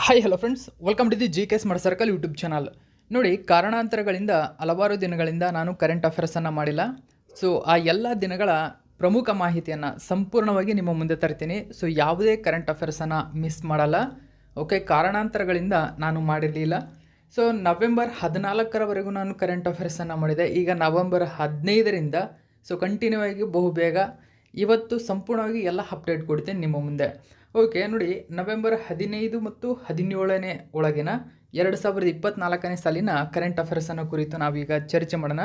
Hi hello friends, welcome to the G K smart circle YouTube channel. ನೋಡಿ, ಕಾರಣಾಂತರಗಳಿಂದ ಹಲವಾರು ದಿನಗಳಿಂದ ನಾನು ಕರೆಂಟ್ ಅಫೇರ್ಸನ್ನು ಮಾಡಿಲ್ಲ. ಸೊ ಆ ಎಲ್ಲ ದಿನಗಳ ಪ್ರಮುಖ ಮಾಹಿತಿಯನ್ನು ಸಂಪೂರ್ಣವಾಗಿ ನಿಮ್ಮ ಮುಂದೆ ತರ್ತೀನಿ. ಸೊ ಯಾವುದೇ ಕರೆಂಟ್ ಅಫೇರ್ಸನ್ನು ಮಿಸ್ ಮಾಡಲ್ಲ. ಓಕೆ, ಕಾರಣಾಂತರಗಳಿಂದ ನಾನು ಮಾಡಿರಲಿಲ್ಲ. ಸೊ ನವೆಂಬರ್ 14ರವರೆಗೂ ನಾನು ಕರೆಂಟ್ ಅಫೇರ್ಸನ್ನು ಮಾಡಿದೆ. ಈಗ ನವೆಂಬರ್ 15ರಿಂದ ಸೊ ಕಂಟಿನ್ಯೂ ಆಗಿ ಬಹುಬೇಗ ಇವತ್ತು ಸಂಪೂರ್ಣವಾಗಿ ಎಲ್ಲ ಅಪ್ಡೇಟ್ ಕೊಡ್ತೀನಿ ನಿಮ್ಮ ಮುಂದೆ. ಓಕೆ, ನೋಡಿ, ನವೆಂಬರ್ 15 ಮತ್ತು 17ನೇ ಒಳಗಿನ 2024ನೇ ಸಾಲಿನ ಕರೆಂಟ್ ಅಫೇರ್ಸನ್ನು ಕುರಿತು ನಾವೀಗ ಚರ್ಚೆ ಮಾಡೋಣ.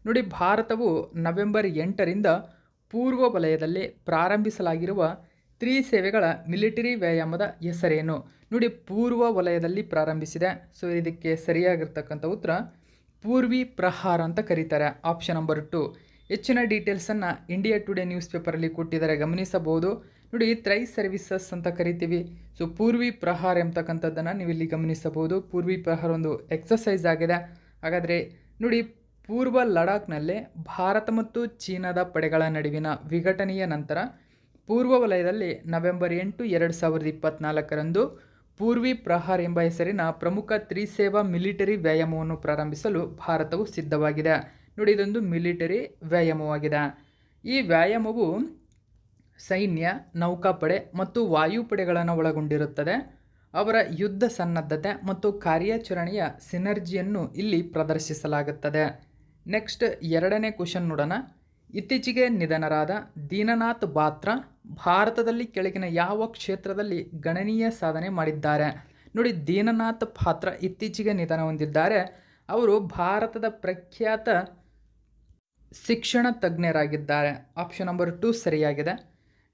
ನೋಡಿ, ಭಾರತವು ನವೆಂಬರ್ 8ರಿಂದ ಪೂರ್ವ ವಲಯದಲ್ಲಿ ಪ್ರಾರಂಭಿಸಲಾಗಿರುವ ತ್ರಿಸೇವೆಗಳ ಮಿಲಿಟರಿ ವ್ಯಾಯಾಮದ ಹೆಸರೇನು? ನೋಡಿ, ಪೂರ್ವ ವಲಯದಲ್ಲಿ ಪ್ರಾರಂಭಿಸಿದೆ. ಸೊ ಇದಕ್ಕೆ ಸರಿಯಾಗಿರ್ತಕ್ಕಂಥ ಉತ್ತರ ಪೂರ್ವಿ ಪ್ರಹಾರ ಅಂತ ಕರೀತಾರೆ. Option number 2. ಹೆಚ್ಚಿನ ಡೀಟೇಲ್ಸನ್ನು ಇಂಡಿಯಾ ಟುಡೇ ನ್ಯೂಸ್ ಪೇಪರಲ್ಲಿ ಕೊಟ್ಟಿದ್ದಾರೆ, ಗಮನಿಸಬಹುದು. ನೋಡಿ, ತ್ರೈ ಸರ್ವಿಸಸ್ ಅಂತ ಕರಿತೀವಿ. ಸೊ ಪೂರ್ವಿ ಪ್ರಹಾರ ಎಂಬತಕ್ಕಂಥದ್ದನ್ನು ನೀವು ಇಲ್ಲಿ ಗಮನಿಸಬಹುದು. ಪೂರ್ವಿ ಪ್ರಹಾರ ಒಂದು ಎಕ್ಸಸೈಸ್ ಆಗಿದೆ. ಹಾಗಾದರೆ ನೋಡಿ, ಪೂರ್ವ ಲಡಾಖ್ನಲ್ಲಿ ಭಾರತ ಮತ್ತು ಚೀನಾದ ಪಡೆಗಳ ನಡುವಿನ ವಿಘಟನೆಯ ನಂತರ ಪೂರ್ವ ವಲಯದಲ್ಲಿ ನವೆಂಬರ್ 8, 2024ರಂದು ಪೂರ್ವಿ ಪ್ರಹಾರ್ ಎಂಬ ಹೆಸರಿನ ಪ್ರಮುಖ ತ್ರಿಸೇವಾ ಮಿಲಿಟರಿ ವ್ಯಾಯಾಮವನ್ನು ಪ್ರಾರಂಭಿಸಲು ಭಾರತವು ಸಿದ್ಧವಾಗಿದೆ. ನೋಡಿ, ಇದೊಂದು ಮಿಲಿಟರಿ ವ್ಯಾಯಾಮವಾಗಿದೆ. ಈ ವ್ಯಾಯಾಮವು ಸೈನ್ಯ, ನೌಕಾಪಡೆ ಮತ್ತು ವಾಯುಪಡೆಗಳನ್ನು ಒಳಗೊಂಡಿರುತ್ತದೆ. ಅವರ ಯುದ್ಧ ಸನ್ನದ್ಧತೆ ಮತ್ತು ಕಾರ್ಯಾಚರಣೆಯ ಸಿನರ್ಜಿಯನ್ನು ಇಲ್ಲಿ ಪ್ರದರ್ಶಿಸಲಾಗುತ್ತದೆ. ನೆಕ್ಸ್ಟ್ 2ನೇ ಕ್ವಶನ್ ನೋಡೋಣ. ಇತ್ತೀಚೆಗೆ ನಿಧನರಾದ ದೀನನಾಥ್ ಬಾತ್ರಾ ಭಾರತದಲ್ಲಿ ಕೆಳಗಿನ ಯಾವ ಕ್ಷೇತ್ರದಲ್ಲಿ ಗಣನೀಯ ಸಾಧನೆ ಮಾಡಿದ್ದಾರೆ? ನೋಡಿ, ದೀನನಾಥ್ ಬಾತ್ರಾ ಇತ್ತೀಚೆಗೆ ನಿಧನ ಹೊಂದಿದ್ದಾರೆ. ಅವರು ಭಾರತದ ಪ್ರಖ್ಯಾತ ಶಿಕ್ಷಣ ತಜ್ಞರಾಗಿದ್ದಾರೆ. ಆಪ್ಷನ್ ನಂಬರ್ 2 ಸರಿಯಾಗಿದೆ.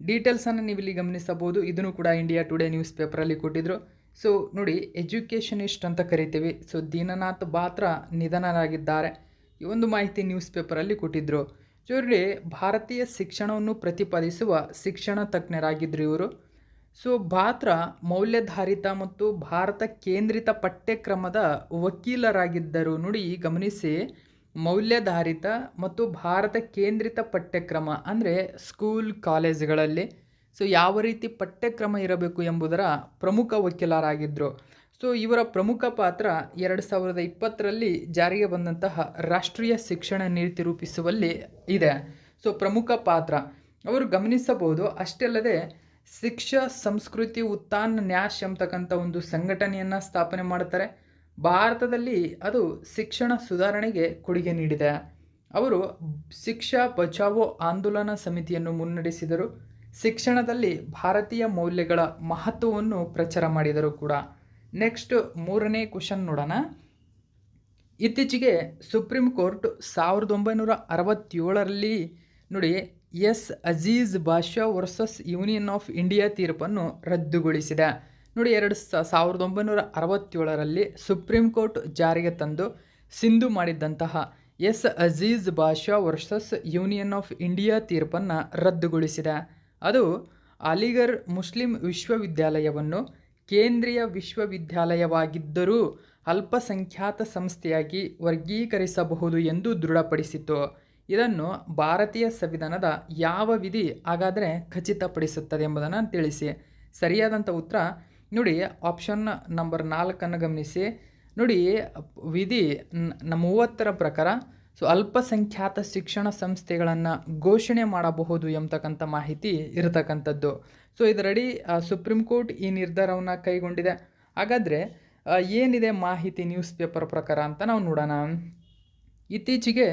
ಡೀಟೇಲ್ಸನ್ನು ನೀವು ಇಲ್ಲಿ ಗಮನಿಸಬಹುದು. ಇದನ್ನು ಕೂಡ ಇಂಡಿಯಾ ಟುಡೇ ನ್ಯೂಸ್ ಪೇಪರಲ್ಲಿ ಕೊಟ್ಟಿದ್ದರು. ಸೊ ನೋಡಿ, ಎಜುಕೇಷನಿಸ್ಟ್ ಅಂತ ಕರಿತೀವಿ. ಸೊ ದೀನನಾಥ್ ಬಾತ್ರಾ ನಿಧನರಾಗಿದ್ದಾರೆ. ಈ ಒಂದು ಮಾಹಿತಿ ನ್ಯೂಸ್ ಪೇಪರಲ್ಲಿ ಕೊಟ್ಟಿದ್ದರು. ಸೊ ಇಲ್ಲಿ ಭಾರತೀಯ ಶಿಕ್ಷಣವನ್ನು ಪ್ರತಿಪಾದಿಸುವ ಶಿಕ್ಷಣ ತಜ್ಞರಾಗಿದ್ದರು ಇವರು. ಸೊ ಬಾತ್ರಾ ಮೌಲ್ಯಾಧಾರಿತ ಮತ್ತು ಭಾರತ ಕೇಂದ್ರಿತ ಪಠ್ಯಕ್ರಮದ ವಕೀಲರಾಗಿದ್ದರು. ನೋಡಿ, ಗಮನಿಸಿ, ಮೌಲ್ಯಾಧಾರಿತ ಮತ್ತು ಭಾರತ ಕೇಂದ್ರಿತ ಪಠ್ಯಕ್ರಮ ಅಂದರೆ ಸ್ಕೂಲ್ ಕಾಲೇಜುಗಳಲ್ಲಿ ಸೊ ಯಾವ ರೀತಿ ಪಠ್ಯಕ್ರಮ ಇರಬೇಕು ಎಂಬುದರ ಪ್ರಮುಖ ವಕೀಲರಾಗಿದ್ದರು. ಸೊ ಇವರ ಪ್ರಮುಖ ಪಾತ್ರ 2020ರಲ್ಲಿ ಜಾರಿಗೆ ಬಂದಂತಹ ರಾಷ್ಟ್ರೀಯ ಶಿಕ್ಷಣ ನೀತಿ ರೂಪಿಸುವಲ್ಲಿ ಇದೆ. ಸೊ ಪ್ರಮುಖ ಪಾತ್ರ ಅವರು ಗಮನಿಸಬಹುದು. ಅಷ್ಟೇ ಅಲ್ಲದೆ ಶಿಕ್ಷಾ ಸಂಸ್ಕೃತಿ ಉತ್ಥಾನ ನ್ಯಾಶ್ ಎಂಬತಕ್ಕಂಥ ಒಂದು ಸಂಘಟನೆಯನ್ನು ಸ್ಥಾಪನೆ ಮಾಡ್ತಾರೆ. ಭಾರತದಲ್ಲಿ ಅದು ಶಿಕ್ಷಣ ಸುಧಾರಣೆಗೆ ಕೊಡುಗೆ ನೀಡಿದೆ. ಅವರು ಶಿಕ್ಷಾ ಬಚಾವೋ ಆಂದೋಲನ ಸಮಿತಿಯನ್ನು ಮುನ್ನಡೆಸಿದರು. ಶಿಕ್ಷಣದಲ್ಲಿ ಭಾರತೀಯ ಮೌಲ್ಯಗಳ ಮಹತ್ವವನ್ನು ಪ್ರಚಾರ ಮಾಡಿದರು ಕೂಡ. ನೆಕ್ಸ್ಟ್ 3ನೇ ಕ್ವಶನ್ ನೋಡೋಣ. ಇತ್ತೀಚೆಗೆ ಸುಪ್ರೀಂ ಕೋರ್ಟ್ 1967ರಲ್ಲಿ ನೋಡಿ S Aziz Basha versus Union of India ತೀರ್ಪನ್ನು ರದ್ದುಗೊಳಿಸಿದೆ. ನೋಡಿ, 1967ರಲ್ಲಿ ಸುಪ್ರೀಂ ಕೋರ್ಟ್ ಜಾರಿಗೆ ತಂದು ಸಿಂಧು ಮಾಡಿದ್ದಂತಹ S Aziz Basha versus Union of India ತೀರ್ಪನ್ನು ರದ್ದುಗೊಳಿಸಿದೆ. ಅದು ಅಲಿಗಢ್ ಮುಸ್ಲಿಂ ವಿಶ್ವವಿದ್ಯಾಲಯವನ್ನು ಕೇಂದ್ರೀಯ ವಿಶ್ವವಿದ್ಯಾಲಯವಾಗಿದ್ದರೂ ಅಲ್ಪಸಂಖ್ಯಾತ ಸಂಸ್ಥೆಯಾಗಿ ವರ್ಗೀಕರಿಸಬಹುದು ಎಂದು ದೃಢಪಡಿಸಿತು. ಇದನ್ನು ಭಾರತೀಯ ಸಂವಿಧಾನದ ಯಾವ ವಿಧಿ ಹಾಗಾದರೆ ಖಚಿತಪಡಿಸುತ್ತದೆ ಎಂಬುದನ್ನು ತಿಳಿಸಿ. ಸರಿಯಾದಂಥ ಉತ್ತರ ನೋಡಿ, ಆಪ್ಷನ್ ನಂಬರ್ 4 ಗಮನಿಸಿ. ನೋಡಿ, ವಿಧಿ 30ರ ಪ್ರಕಾರ ಸೊ ಅಲ್ಪಸಂಖ್ಯಾತ ಶಿಕ್ಷಣ ಸಂಸ್ಥೆಗಳನ್ನು ಘೋಷಣೆ ಮಾಡಬಹುದು ಎಂಬತಕ್ಕಂಥ ಮಾಹಿತಿ ಇರತಕ್ಕಂಥದ್ದು. ಸೊ ಇದರಡಿ ಸುಪ್ರೀಂ ಕೋರ್ಟ್ ಈ ನಿರ್ಧಾರವನ್ನು ಕೈಗೊಂಡಿದೆ. ಹಾಗಾದರೆ ಏನಿದೆ ಮಾಹಿತಿ ನ್ಯೂಸ್ ಪೇಪರ್ ಪ್ರಕಾರ ಅಂತ ನಾವು ನೋಡೋಣ. ಇತ್ತೀಚೆಗೆ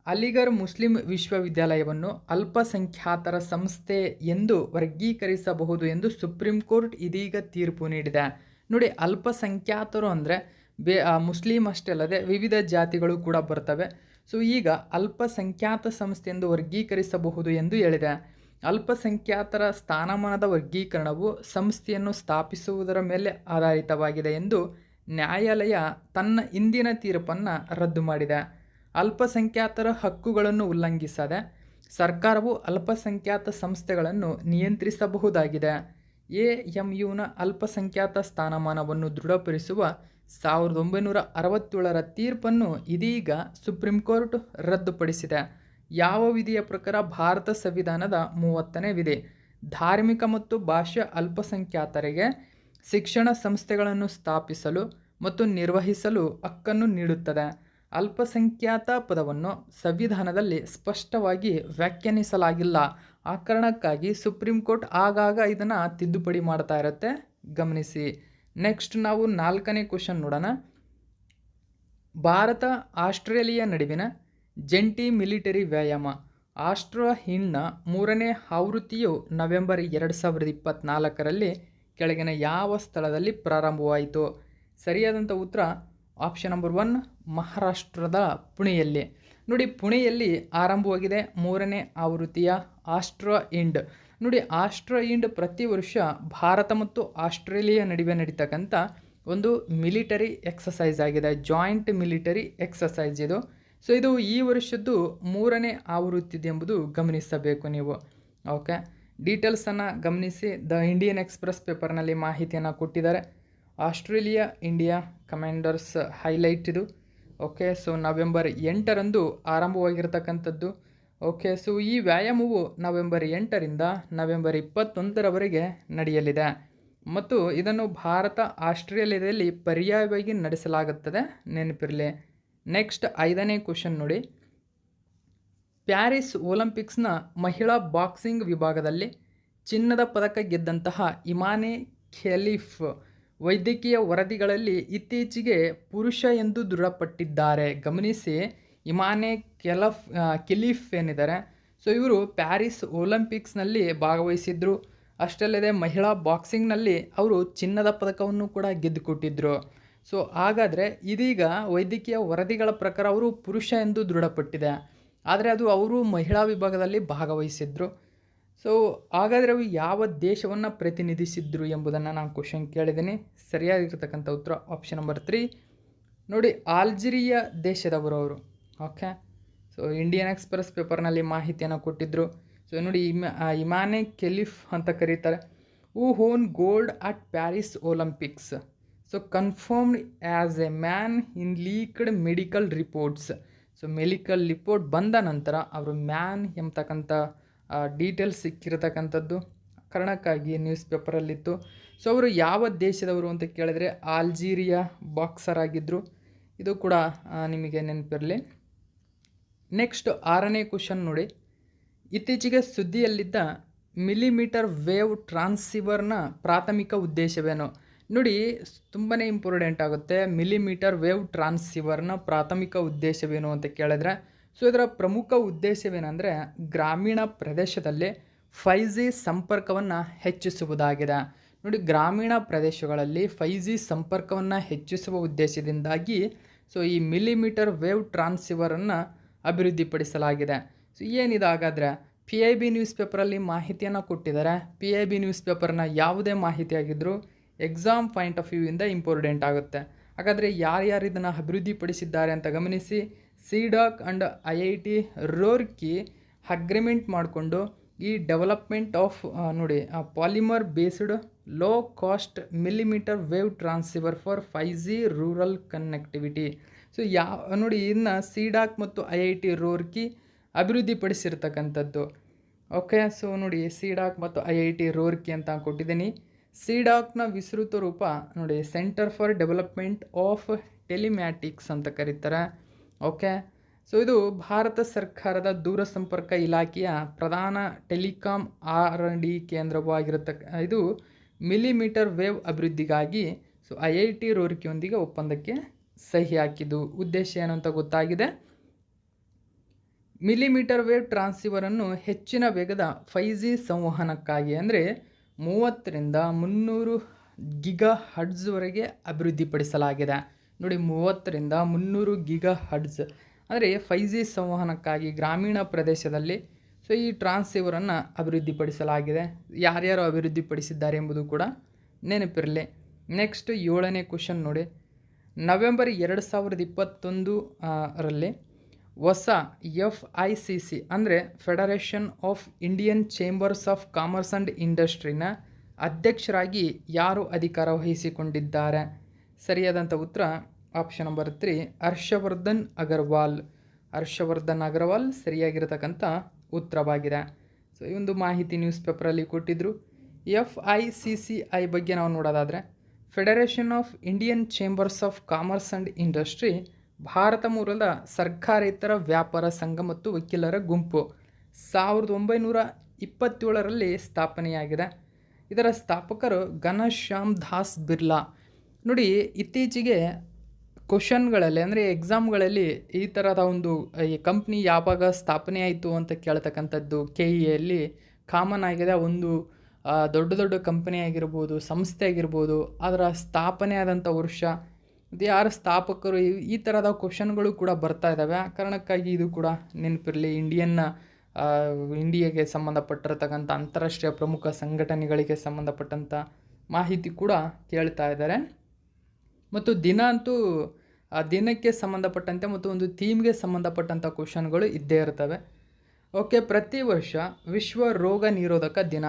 ಅಲಿಗಢ್ ಮುಸ್ಲಿಂ ವಿಶ್ವವಿದ್ಯಾಲಯವನ್ನು ಅಲ್ಪಸಂಖ್ಯಾತರ ಸಂಸ್ಥೆ ಎಂದು ವರ್ಗೀಕರಿಸಬಹುದು ಎಂದು ಸುಪ್ರೀಂ ಕೋರ್ಟ್ ಇದೀಗ ತೀರ್ಪು ನೀಡಿದೆ. ನೋಡಿ, ಅಲ್ಪಸಂಖ್ಯಾತರು ಅಂದರೆ ಮುಸ್ಲಿಂ ಅಷ್ಟೇ ಅಲ್ಲದೆ ವಿವಿಧ ಜಾತಿಗಳು ಕೂಡ ಬರ್ತವೆ. ಸೊ ಈಗ ಅಲ್ಪಸಂಖ್ಯಾತ ಸಂಸ್ಥೆ ಎಂದು ವರ್ಗೀಕರಿಸಬಹುದು ಎಂದು ಹೇಳಿದೆ. ಅಲ್ಪಸಂಖ್ಯಾತರ ಸ್ಥಾನಮಾನದ ವರ್ಗೀಕರಣವು ಸಂಸ್ಥೆಯನ್ನು ಸ್ಥಾಪಿಸುವುದರ ಮೇಲೆ ಆಧಾರಿತವಾಗಿದೆ ಎಂದು ನ್ಯಾಯಾಲಯ ತನ್ನ ಇಂದಿನ ತೀರ್ಪನ್ನು ರದ್ದು ಮಾಡಿದೆ. ಅಲ್ಪಸಂಖ್ಯಾತರ ಹಕ್ಕುಗಳನ್ನು ಉಲ್ಲಂಘಿಸದೆ ಸರ್ಕಾರವು ಅಲ್ಪಸಂಖ್ಯಾತ ಸಂಸ್ಥೆಗಳನ್ನು ನಿಯಂತ್ರಿಸಬಹುದಾಗಿದೆ. ಎಎಂಯುನ ಅಲ್ಪಸಂಖ್ಯಾತ ಸ್ಥಾನಮಾನವನ್ನು ದೃಢಪಡಿಸುವ 1967ರ ತೀರ್ಪನ್ನು ಇದೀಗ ಸುಪ್ರೀಂ ಕೋರ್ಟ್ ರದ್ದುಪಡಿಸಿದೆ. ಯಾವ ವಿಧಿಯ ಪ್ರಕಾರ? ಭಾರತ ಸಂವಿಧಾನದ 30ನೇ ವಿಧಿ ಧಾರ್ಮಿಕ ಮತ್ತು ಭಾಷಾ ಅಲ್ಪಸಂಖ್ಯಾತರಿಗೆ ಶಿಕ್ಷಣ ಸಂಸ್ಥೆಗಳನ್ನು ಸ್ಥಾಪಿಸಲು ಮತ್ತು ನಿರ್ವಹಿಸಲು ಹಕ್ಕನ್ನು ನೀಡುತ್ತದೆ. ಅಲ್ಪಸಂಖ್ಯಾತ ಪದವನ್ನು ಸಂವಿಧಾನದಲ್ಲಿ ಸ್ಪಷ್ಟವಾಗಿ ವ್ಯಾಖ್ಯಾನಿಸಲಾಗಿಲ್ಲ. ಆ ಕಾರಣಕ್ಕಾಗಿ ಸುಪ್ರೀಂ ಕೋರ್ಟ್ ಆಗಾಗ ಇದನ್ನು ತಿದ್ದುಪಡಿ ಮಾಡ್ತಾ ಇರುತ್ತೆ, ಗಮನಿಸಿ. ನೆಕ್ಸ್ಟ್ ನಾವು 4ನೇ ಕ್ವಶನ್ ನೋಡೋಣ. ಭಾರತ ಆಸ್ಟ್ರೇಲಿಯಾ ನಡುವಿನ ಜಂಟಿ ಮಿಲಿಟರಿ ವ್ಯಾಯಾಮ ಆಸ್ಟ್ರೋ ಹಿಂಡ್ನ 3ನೇ ಆವೃತ್ತಿಯು ನವೆಂಬರ್ 2024ರಲ್ಲಿ ಕೆಳಗಿನ ಯಾವ ಸ್ಥಳದಲ್ಲಿ ಪ್ರಾರಂಭವಾಯಿತು? ಸರಿಯಾದಂಥ ಉತ್ತರ ಆಪ್ಷನ್ ನಂಬರ್ 1 ಮಹಾರಾಷ್ಟ್ರದ ಪುಣೆಯಲ್ಲಿ. ನೋಡಿ, ಪುಣೆಯಲ್ಲಿ ಆರಂಭವಾಗಿದೆ 3ನೇ ಆವೃತ್ತಿಯ ಆಸ್ಟ್ರೋ ಇಂಡ್. ನೋಡಿ, ಆಸ್ಟ್ರೋ ಇಂಡ್ ಪ್ರತಿ ವರ್ಷ ಭಾರತ ಮತ್ತು ಆಸ್ಟ್ರೇಲಿಯಾ ನಡುವೆ ನಡೀತಕ್ಕಂಥ ಒಂದು ಮಿಲಿಟರಿ ಎಕ್ಸಸೈಸ್ ಆಗಿದೆ, ಜಾಯಿಂಟ್ ಮಿಲಿಟರಿ ಎಕ್ಸಸೈಸ್ ಇದು. ಸೊ ಇದು ಈ ವರ್ಷದ್ದು 3ನೇ ಆವೃತ್ತಿದೆ ಎಂಬುದು ಗಮನಿಸಬೇಕು ನೀವು. ಓಕೆ, ಡೀಟೇಲ್ಸನ್ನು ಗಮನಿಸಿ. ದ ಇಂಡಿಯನ್ ಎಕ್ಸ್‌ಪ್ರೆಸ್ ಪೇಪರ್ನಲ್ಲಿ ಮಾಹಿತಿಯನ್ನು ಕೊಟ್ಟಿದ್ದಾರೆ. ಆಸ್ಟ್ರೇಲಿಯಾ ಇಂಡಿಯಾ ಕಮಾಂಡರ್ಸ್ ಹೈಲೈಟ್ ಇದು. ಓಕೆ, ಸೊ ನವೆಂಬರ್ 8ರಂದು ಆರಂಭವಾಗಿರ್ತಕ್ಕಂಥದ್ದು. ಓಕೆ, ಸೊ ಈ ವ್ಯಾಯಾಮವು ನವೆಂಬರ್ 8ರಿಂದ ನವೆಂಬರ್ 21ರವರೆಗೆ ನಡೆಯಲಿದೆ ಮತ್ತು ಇದನ್ನು ಭಾರತ ಆಸ್ಟ್ರೇಲಿಯಾದಲ್ಲಿ ಪರ್ಯಾಯವಾಗಿ ನಡೆಸಲಾಗುತ್ತದೆ, ನೆನಪಿರಲಿ. ನೆಕ್ಸ್ಟ್ 5ನೇ ಕ್ವಶನ್ ನೋಡಿ. ಪ್ಯಾರಿಸ್ ಒಲಿಂಪಿಕ್ಸ್ನ ಮಹಿಳಾ ಬಾಕ್ಸಿಂಗ್ ವಿಭಾಗದಲ್ಲಿ ಚಿನ್ನದ ಪದಕ ಗೆದ್ದಂತಹ ಇಮಾನೆ ಖಲೀಫ್ ವೈದ್ಯಕೀಯ ವರದಿಗಳಲ್ಲಿ ಇತ್ತೀಚೆಗೆ ಪುರುಷ ಎಂದು ದೃಢಪಟ್ಟಿದ್ದಾರೆ. ಗಮನಿಸಿ, ಇಮಾನೆ ಖಲೀಫ್ ಏನಿದ್ದಾರೆ, ಸೊ ಇವರು ಪ್ಯಾರಿಸ್ ಒಲಿಂಪಿಕ್ಸ್ನಲ್ಲಿ ಭಾಗವಹಿಸಿದ್ರು. ಅಷ್ಟಲ್ಲದೆ ಮಹಿಳಾ ಬಾಕ್ಸಿಂಗ್ನಲ್ಲಿ ಅವರು ಚಿನ್ನದ ಪದಕವನ್ನು ಕೂಡ ಗೆದ್ದುಕೊಟ್ಟಿದ್ದರು. ಸೊ ಹಾಗಾದರೆ ಇದೀಗ ವೈದ್ಯಕೀಯ ವರದಿಗಳ ಪ್ರಕಾರ ಅವರು ಪುರುಷ ಎಂದು ದೃಢಪಟ್ಟಿದೆ, ಆದರೆ ಅದು ಅವರು ಮಹಿಳಾ ವಿಭಾಗದಲ್ಲಿ ಭಾಗವಹಿಸಿದ್ರು. ಸೊ ಹಾಗಾದರೆ ಅವು ಯಾವ ದೇಶವನ್ನು ಪ್ರತಿನಿಧಿಸಿದ್ರು ಎಂಬುದನ್ನು ನಾನು ಕ್ವಶನ್ ಕೇಳಿದ್ದೀನಿ. ಸರಿಯಾಗಿರ್ತಕ್ಕಂಥ ಉತ್ತರ ಆಪ್ಷನ್ ನಂಬರ್ 3 ನೋಡಿ, ಆಲ್ಜೀರಿಯಾ ದೇಶದವರು ಅವರು. ಓಕೆ, ಸೊ ಇಂಡಿಯನ್ ಎಕ್ಸ್‌ಪ್ರೆಸ್ ಪೇಪರ್ನಲ್ಲಿ ಮಾಹಿತಿಯನ್ನು ಕೊಟ್ಟಿದ್ದರು. ಸೊ ನೋಡಿ, ಇಮಾನೆ ಖಲೀಫ್ ಅಂತ ಕರೀತಾರೆ. Who won gold at Paris Olympics. So confirmed as A man in leaked medical reports. So medical report ಬಂದ ನಂತರ ಅವರು ಮ್ಯಾನ್ ಎಂಬತಕ್ಕಂಥ ಡೀಟೇಲ್ಸ್ ಸಿಕ್ಕಿರತಕ್ಕಂಥದ್ದು, ಕಾರಣಕ್ಕಾಗಿ ನ್ಯೂಸ್ ಪೇಪರಲ್ಲಿತ್ತು. ಸೊ ಅವರು ಯಾವ ದೇಶದವರು ಅಂತ ಕೇಳಿದರೆ ಆಲ್ಜೀರಿಯಾ ಬಾಕ್ಸರ್ ಆಗಿದ್ದರು. ಇದು ಕೂಡ ನಿಮಗೆ ನೆನಪಿರಲಿ. ನೆಕ್ಸ್ಟ್ 6ನೇ ಕ್ವಶನ್ ನೋಡಿ. ಇತ್ತೀಚೆಗೆ ಸುದ್ದಿಯಲ್ಲಿದ್ದ ಮಿಲಿಮೀಟರ್ ವೇವ್ ಟ್ರಾನ್ಸ್ಸಿವರ್ನ ಪ್ರಾಥಮಿಕ ಉದ್ದೇಶವೇನು? ನೋಡಿ, ತುಂಬಾ ಇಂಪಾರ್ಟೆಂಟ್ ಆಗುತ್ತೆ. ಮಿಲಿಮೀಟರ್ ವೇವ್ ಟ್ರಾನ್ಸ್ಸಿವರ್ನ ಪ್ರಾಥಮಿಕ ಉದ್ದೇಶವೇನು ಅಂತ ಕೇಳಿದ್ರೆ, ಸೊ ಇದರ ಪ್ರಮುಖ ಉದ್ದೇಶವೇನೆಂದರೆ ಗ್ರಾಮೀಣ ಪ್ರದೇಶದಲ್ಲಿ 5G ಸಂಪರ್ಕವನ್ನು ಹೆಚ್ಚಿಸುವುದಾಗಿದೆ. ನೋಡಿ, ಗ್ರಾಮೀಣ ಪ್ರದೇಶಗಳಲ್ಲಿ 5G ಸಂಪರ್ಕವನ್ನು ಹೆಚ್ಚಿಸುವ ಉದ್ದೇಶದಿಂದಾಗಿ ಸೊ ಈ ಮಿಲಿಮೀಟರ್ ವೇವ್ ಟ್ರಾನ್ಸ್ಸಿವರನ್ನು ಅಭಿವೃದ್ಧಿಪಡಿಸಲಾಗಿದೆ. ಸೊ ಏನಿದೆ ಹಾಗಾದರೆ? PIB ನ್ಯೂಸ್ ಪೇಪರಲ್ಲಿ ಮಾಹಿತಿಯನ್ನು ಕೊಟ್ಟಿದ್ದಾರೆ. PIB ನ್ಯೂಸ್ ಪೇಪರ್ನ ಯಾವುದೇ ಮಾಹಿತಿ ಆಗಿದ್ದರೂ ಎಕ್ಸಾಮ್ ಪಾಯಿಂಟ್ ಆಫ್ ವ್ಯೂ ಇಂದ ಇಂಪಾರ್ಟೆಂಟ್ ಆಗುತ್ತೆ. ಹಾಗಾದರೆ ಯಾರ್ಯಾರು ಇದನ್ನು ಅಭಿವೃದ್ಧಿಪಡಿಸಿದ್ದಾರೆ ಅಂತ ಗಮನಿಸಿ. C-DAC and IIT Roorkee agreement ಮಾಡಿಕೊಂಡು ಈ ಡೆವಲಪ್ಮೆಂಟ್ ಆಫ್ ನೋಡಿ polymer based low cost millimetre wave transceiver for 5G rural connectivity. So ನೋಡಿ, ಇನ್ನು ಸಿಡಾಕ್ ಮತ್ತು IIT ರೂರ್ಕಿ ಅಭಿವೃದ್ಧಿಪಡಿಸಿರ್ತಕ್ಕಂಥದ್ದು. ಓಕೆ, ಸೊ ನೋಡಿ, ಸಿಡಾಕ್ ಮತ್ತು IIT ರೂರ್ಕಿ ಅಂತ ಕೊಟ್ಟಿದ್ದೀನಿ. ಸಿಡಾಕ್ನ ವಿಸ್ತೃತ ರೂಪ ನೋಡಿ centre for development of telematics ಅಂತ ಕರೀತಾರೆ. ಓಕೆ, ಸೊ ಇದು ಭಾರತ ಸರ್ಕಾರದ ದೂರಸಂಪರ್ಕ ಇಲಾಖೆಯ ಪ್ರಧಾನ ಟೆಲಿಕಾಂ R&D ಕೇಂದ್ರವಾಗಿರತಕ್ಕ ಇದು ಮಿಲಿಮೀಟರ್ ವೇವ್ ಅಭಿವೃದ್ಧಿಗಾಗಿ ಸೊ IIT ರೂರ್ಕಿಯೊಂದಿಗೆ ಒಪ್ಪಂದಕ್ಕೆ ಸಹಿ ಹಾಕಿದ್ದು. ಉದ್ದೇಶ ಏನು ಅಂತ ಗೊತ್ತಾಗಿದೆ. ಮಿಲಿಮೀಟರ್ ವೇವ್ ಟ್ರಾನ್ಸ್ಸಿವರನ್ನು ಹೆಚ್ಚಿನ ವೇಗದ 5G ಸಂವಹನಕ್ಕಾಗಿ ಅಂದರೆ 30ರಿಂದ 300 ಗಿಗಾ ಹರ್ಟ್ಜ್ವರೆಗೆ ಅಭಿವೃದ್ಧಿಪಡಿಸಲಾಗಿದೆ. ನೋಡಿ, 30ರಿಂದ 300 ಗಿಗಾ ಹರ್ಟ್ಜ್ ಅಂದರೆ 5G ಸಂವಹನಕ್ಕಾಗಿ ಗ್ರಾಮೀಣ ಪ್ರದೇಶದಲ್ಲಿ ಸೊ ಈ ಟ್ರಾನ್ಸ್ಸಿವರನ್ನು ಅಭಿವೃದ್ಧಿಪಡಿಸಲಾಗಿದೆ. ಯಾರ್ಯಾರು ಅಭಿವೃದ್ಧಿಪಡಿಸಿದ್ದಾರೆ ಎಂಬುದು ಕೂಡ ನೆನಪಿರಲಿ. ನೆಕ್ಸ್ಟ್ 7ನೇ ಕ್ವಶನ್ ನೋಡಿ. ನವೆಂಬರ್ 2021ರಲ್ಲಿ ಹೊಸ FICC ಅಂದರೆ federation of Indian chambers of commerce and ಇಂಡಸ್ಟ್ರಿನ ಅಧ್ಯಕ್ಷರಾಗಿ ಯಾರು ಅಧಿಕಾರ ವಹಿಸಿಕೊಂಡಿದ್ದಾರೆ? ಸರಿಯಾದಂಥ ಉತ್ತರ ಆಪ್ಷನ್ ನಂಬರ್ 3 ಹರ್ಷವರ್ಧನ್ ಅಗರ್ವಾಲ್. ಹರ್ಷವರ್ಧನ್ ಅಗರ್ವಾಲ್ ಸರಿಯಾಗಿರತಕ್ಕಂಥ ಉತ್ತರವಾಗಿದೆ. ಸೊ ಈ ಒಂದು ಮಾಹಿತಿ ನ್ಯೂಸ್ ಪೇಪರಲ್ಲಿ ಕೊಟ್ಟಿದ್ದರು. FICCI ಬಗ್ಗೆ ನಾವು ನೋಡೋದಾದರೆ federation of Indian chambers of commerce and industry Bharat ಮೂಲದ ಸರ್ಕಾರೇತರ ವ್ಯಾಪಾರ ಸಂಘ ಮತ್ತು ವಕೀಲರ ಗುಂಪು 1927ರಲ್ಲಿ ಸ್ಥಾಪನೆಯಾಗಿದೆ. ಇದರ ಸ್ಥಾಪಕರು ಘನಶ್ಯಾಮ್ ದಾಸ್ ಬಿರ್ಲಾ. ನೋಡಿ, ಇತ್ತೀಚೆಗೆ ಕ್ವಶನ್ಗಳಲ್ಲಿ ಅಂದರೆ ಎಕ್ಸಾಮ್ಗಳಲ್ಲಿ ಈ ಥರದ ಒಂದು ಈ ಕಂಪ್ನಿ ಯಾವಾಗ ಸ್ಥಾಪನೆ ಆಯಿತು ಅಂತ ಕೇಳ್ತಕ್ಕಂಥದ್ದು KEಯಲ್ಲಿ ಕಾಮನ್ ಆಗಿದೆ. ಒಂದು ದೊಡ್ಡ ದೊಡ್ಡ ಕಂಪನಿ ಆಗಿರ್ಬೋದು, ಸಂಸ್ಥೆ ಆಗಿರ್ಬೋದು, ಅದರ ಸ್ಥಾಪನೆ ಆದಂಥ ವರ್ಷ, ಇದು ಯಾರು ಸ್ಥಾಪಕರು, ಈ ಥರದ ಕ್ವಶನ್ಗಳು ಕೂಡ ಬರ್ತಾ ಇದ್ದಾವೆ. ಆ ಕಾರಣಕ್ಕಾಗಿ ಇದು ಕೂಡ ನೆನಪಿರಲಿ. ಇಂಡಿಯಾಗೆ ಸಂಬಂಧಪಟ್ಟಿರತಕ್ಕಂಥ ಅಂತಾರಾಷ್ಟ್ರೀಯ ಪ್ರಮುಖ ಸಂಘಟನೆಗಳಿಗೆ ಸಂಬಂಧಪಟ್ಟಂಥ ಮಾಹಿತಿ ಕೂಡ ಕೇಳ್ತಾ ಇದ್ದಾರೆ. ಮತ್ತು ದಿನ ಅಂತೂ ಆ ದಿನಕ್ಕೆ ಸಂಬಂಧಪಟ್ಟಂತೆ ಮತ್ತು ಒಂದು ಥೀಮ್ಗೆ ಸಂಬಂಧಪಟ್ಟಂಥ ಕ್ವಶನ್ಗಳು ಇದ್ದೇ ಇರ್ತವೆ. ಓಕೆ, ಪ್ರತಿ ವರ್ಷ ವಿಶ್ವ ರೋಗ ನಿರೋಧಕ ದಿನ,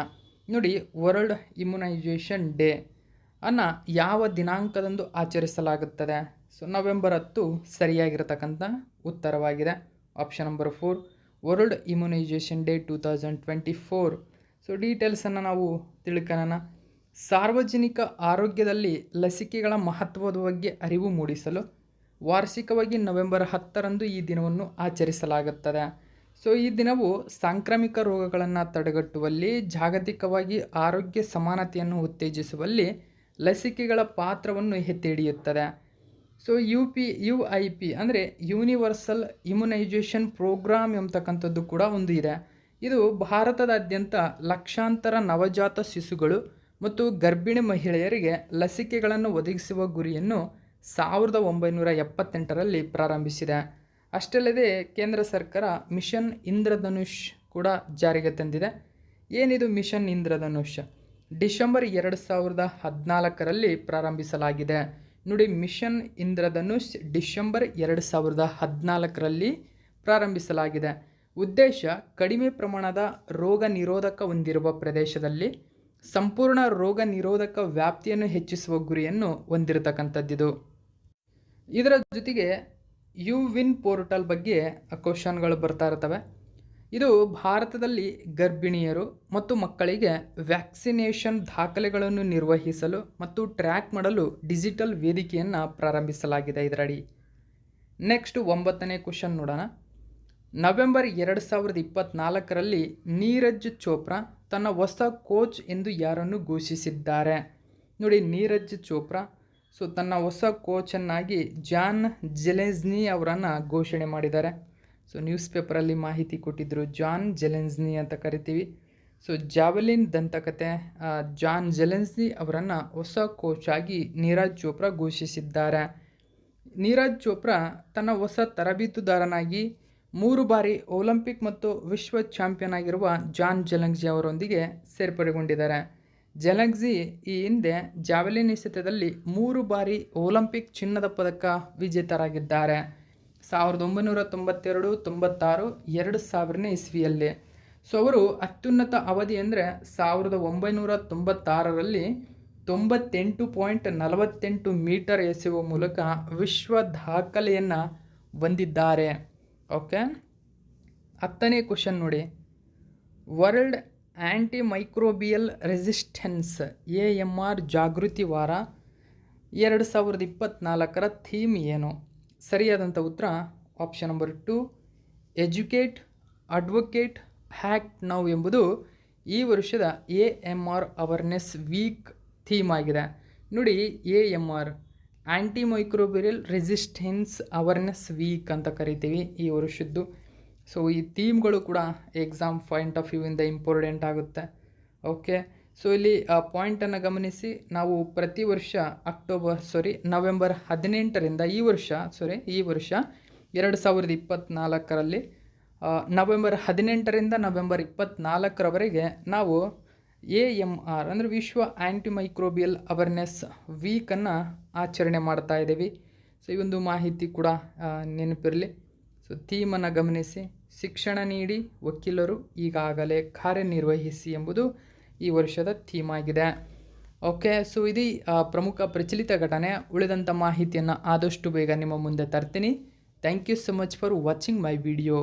ನೋಡಿ, ವರ್ಲ್ಡ್ ಇಮ್ಯುನೈಜೇಷನ್ ಡೇ ಅನ್ನು ಯಾವ ದಿನಾಂಕದಂದು ಆಚರಿಸಲಾಗುತ್ತದೆ? ಸೊ ನವೆಂಬರ್ 10 ಸರಿಯಾಗಿರತಕ್ಕಂಥ ಉತ್ತರವಾಗಿದೆ. Option number 4 world immunisation day 2024. So ಡೀಟೇಲ್ಸನ್ನು ನಾವು ತಿಳ್ಕೊಳ್ಳೋಣ. ಸಾರ್ವಜನಿಕ ಆರೋಗ್ಯದಲ್ಲಿ ಲಸಿಕೆಗಳ ಮಹತ್ವದ ಬಗ್ಗೆ ಅರಿವು ಮೂಡಿಸಲು ವಾರ್ಷಿಕವಾಗಿ ನವೆಂಬರ್ 10ರಂದು ಈ ದಿನವನ್ನು ಆಚರಿಸಲಾಗುತ್ತದೆ. ಸೊ ಈ ದಿನವು ಸಾಂಕ್ರಾಮಿಕ ರೋಗಗಳನ್ನು ತಡೆಗಟ್ಟುವಲ್ಲಿ, ಜಾಗತಿಕವಾಗಿ ಆರೋಗ್ಯ ಸಮಾನತೆಯನ್ನು ಉತ್ತೇಜಿಸುವಲ್ಲಿ ಲಸಿಕೆಗಳ ಪಾತ್ರವನ್ನು ಎತ್ತಿ ಹಿಡಿಯುತ್ತದೆ. ಸೊ UIP ಅಂದರೆ ಯೂನಿವರ್ಸಲ್ ಇಮ್ಯುನೈಜೇಷನ್ ಪ್ರೋಗ್ರಾಮ್ ಎಂಬತಕ್ಕಂಥದ್ದು ಕೂಡ ಒಂದು ಇದೆ. ಇದು ಭಾರತದಾದ್ಯಂತ ಲಕ್ಷಾಂತರ ನವಜಾತ ಶಿಶುಗಳು ಮತ್ತು ಗರ್ಭಿಣಿ ಮಹಿಳೆಯರಿಗೆ ಲಸಿಕೆಗಳನ್ನು ಒದಗಿಸುವ ಗುರಿಯನ್ನು 1978ರಲ್ಲಿ ಪ್ರಾರಂಭಿಸಿದೆ. ಅಷ್ಟಲ್ಲದೆ ಕೇಂದ್ರ ಸರ್ಕಾರ ಮಿಷನ್ ಇಂದ್ರಧನುಷ್ ಕೂಡ ಜಾರಿಗೆ ತಂದಿದೆ. ಏನಿದು ಮಿಷನ್ ಇಂದ್ರಧನುಷ್? ಡಿಸೆಂಬರ್ 2014ರಲ್ಲಿ ಪ್ರಾರಂಭಿಸಲಾಗಿದೆ. ನೋಡಿ, ಮಿಷನ್ ಇಂದ್ರಧನುಷ್ ಡಿಸೆಂಬರ್ 2014ರಲ್ಲಿ ಪ್ರಾರಂಭಿಸಲಾಗಿದೆ. ಉದ್ದೇಶ ಕಡಿಮೆ ಪ್ರಮಾಣದ ರೋಗ ನಿರೋಧಕ ಹೊಂದಿರುವ ಪ್ರದೇಶದಲ್ಲಿ ಸಂಪೂರ್ಣ ರೋಗ ನಿರೋಧಕ ವ್ಯಾಪ್ತಿಯನ್ನು ಹೆಚ್ಚಿಸುವ ಗುರಿಯನ್ನು ಹೊಂದಿರತಕ್ಕಂಥದ್ದಿದು. ಇದರ ಜೊತೆಗೆ ಯುವಿನ್ ಪೋರ್ಟಲ್ ಬಗ್ಗೆ ಕ್ವಶನ್ಗಳು ಬರ್ತಾ ಇರ್ತವೆ. ಇದು ಭಾರತದಲ್ಲಿ ಗರ್ಭಿಣಿಯರು ಮತ್ತು ಮಕ್ಕಳಿಗೆ ವ್ಯಾಕ್ಸಿನೇಷನ್ ದಾಖಲೆಗಳನ್ನು ನಿರ್ವಹಿಸಲು ಮತ್ತು ಟ್ರ್ಯಾಕ್ ಮಾಡಲು ಡಿಜಿಟಲ್ ವೇದಿಕೆಯನ್ನು ಪ್ರಾರಂಭಿಸಲಾಗಿದೆ ಇದರಡಿ. ನೆಕ್ಸ್ಟ್ 9ನೇ ಕ್ವಶನ್ ನೋಡೋಣ. ನವೆಂಬರ್ 2024ರಲ್ಲಿ ನೀರಜ್ ಚೋಪ್ರಾ ತನ್ನ ಹೊಸ ಕೋಚ್ ಎಂದು ಯಾರನ್ನು ಘೋಷಿಸಿದ್ದಾರೆ? ನೋಡಿ, ನೀರಜ್ ಚೋಪ್ರಾ ಸೊ ತನ್ನ ಹೊಸ ಕೋಚನ್ನಾಗಿ ಜಾನ್ ಜೆಲೆನ್ಸ್ನಿ ಅವರನ್ನು ಘೋಷಣೆ ಮಾಡಿದ್ದಾರೆ. ಸೊ ನ್ಯೂಸ್ ಪೇಪರಲ್ಲಿ ಮಾಹಿತಿ ಕೊಟ್ಟಿದ್ದರು, ಜಾನ್ ಜೆಲೆನ್ಸ್ನಿ ಅಂತ ಕರಿತೀವಿ. ಸೊ ಜಾವೆಲಿನ್ ದಂತಕತೆ ಜಾನ್ ಜೆಲೆನ್ಸ್ನಿ ಅವರನ್ನು ಹೊಸ ಕೋಚ್ ಆಗಿ ನೀರಜ್ ಚೋಪ್ರಾ ಘೋಷಿಸಿದ್ದಾರೆ. ನೀರಜ್ ಚೋಪ್ರಾ ತನ್ನ ಹೊಸ ತರಬೇತುದಾರನಾಗಿ 3 ಬಾರಿ ಒಲಿಂಪಿಕ್ ಮತ್ತು ವಿಶ್ವ ಚಾಂಪಿಯನ್ ಆಗಿರುವ ಜಾನ್ ಜೆಲೆನ್ಸ್ನಿ ಅವರೊಂದಿಗೆ ಸೇರ್ಪಡೆಗೊಂಡಿದ್ದಾರೆ. ಜೆಲೆನ್ಸ್ನಿ ಈ ಹಿಂದೆ ಜಾವೆಲಿನ್ ಎಸೆತದಲ್ಲಿ 3 ಬಾರಿ ಒಲಿಂಪಿಕ್ ಚಿನ್ನದ ಪದಕ ವಿಜೇತರಾಗಿದ್ದಾರೆ. 1992, 96, 2000ನೇ ಇಸ್ವಿಯಲ್ಲಿ. ಸೊ ಅವರು ಅತ್ಯುನ್ನತ ಅವಧಿ ಅಂದರೆ 1996ರಲ್ಲಿ 98.48 ಮೀಟರ್ ಎಸೆಯುವ ಮೂಲಕ ವಿಶ್ವ ದಾಖಲೆಯನ್ನು ಹೊಂದಿದ್ದಾರೆ. ಓಕೆ, 10ನೇ ಕ್ವಶನ್ ನೋಡಿ. ವರ್ಲ್ಡ್ ಆ್ಯಂಟಿ ಮೈಕ್ರೋಬಿಯಲ್ ರೆಸಿಸ್ಟೆನ್ಸ್ AMR ಜಾಗೃತಿ ವಾರ 2024ರ ಥೀಮ್ ಏನು? ಸರಿಯಾದಂಥ ಉತ್ತರ option number 2 educate, advocate, act now ಎಂಬುದು ಈ ವರ್ಷದ AMR ಅವೇರ್ನೆಸ್ ವೀಕ್ ಥೀಮ್ ಆಗಿದೆ. ನೋಡಿ, AMR ಆ್ಯಂಟಿ ಮೈಕ್ರೋಬಿಯಲ್ ರೆಸಿಸ್ಟೆನ್ಸ್ ಅವೇರ್ನೆಸ್ ವೀಕ್ ಅಂತ ಕರಿತೀವಿ ಈ ವರ್ಷದ್ದು. ಸೊ ಈ ಥೀಮ್ಗಳು ಕೂಡ ಎಕ್ಸಾಮ್ ಪಾಯಿಂಟ್ ಆಫ್ ವ್ಯೂವಿಂದ ಇಂಪಾರ್ಟೆಂಟ್ ಆಗುತ್ತೆ. ಓಕೆ, ಸೊ ಇಲ್ಲಿ ಪಾಯಿಂಟನ್ನು ಗಮನಿಸಿ. ನಾವು ಪ್ರತಿ ವರ್ಷ ನವೆಂಬರ್ 18ರಿಂದ ಈ ವರ್ಷ 2024ರಲ್ಲಿ ನವೆಂಬರ್ 18ರಿಂದ ನವೆಂಬರ್ 24ರವರೆಗೆ ನಾವು AMR ಅಂದರೆ ವಿಶ್ವ ಆ್ಯಂಟಿ ಮೈಕ್ರೋಬಿಯಲ್ ಅವೇರ್ನೆಸ್ ವೀಕನ್ನು ಆಚರಣೆ ಮಾಡ್ತಾ ಇದ್ದೀವಿ. ಸೊ ಈ ಒಂದು ಮಾಹಿತಿ ಕೂಡ ನೆನಪಿರಲಿ. ಸೊ ಥೀಮನ್ನು ಗಮನಿಸಿ. ಶಿಕ್ಷಣ ನೀಡಿ ವಕೀಲರು ಈಗಾಗಲೇ ಕಾರ್ಯನಿರ್ವಹಿಸಿ ಎಂಬುದು ಈ ವರ್ಷದ ಥೀಮ್ ಆಗಿದೆ. ಓಕೆ, ಸೊ ಇದು ಪ್ರಮುಖ ಪ್ರಚಲಿತ ಘಟನೆ. ಉಳಿದಂಥ ಮಾಹಿತಿಯನ್ನು ಆದಷ್ಟು ಬೇಗ ನಿಮ್ಮ ಮುಂದೆ ತರ್ತೀನಿ. Thank you so much for watching my video.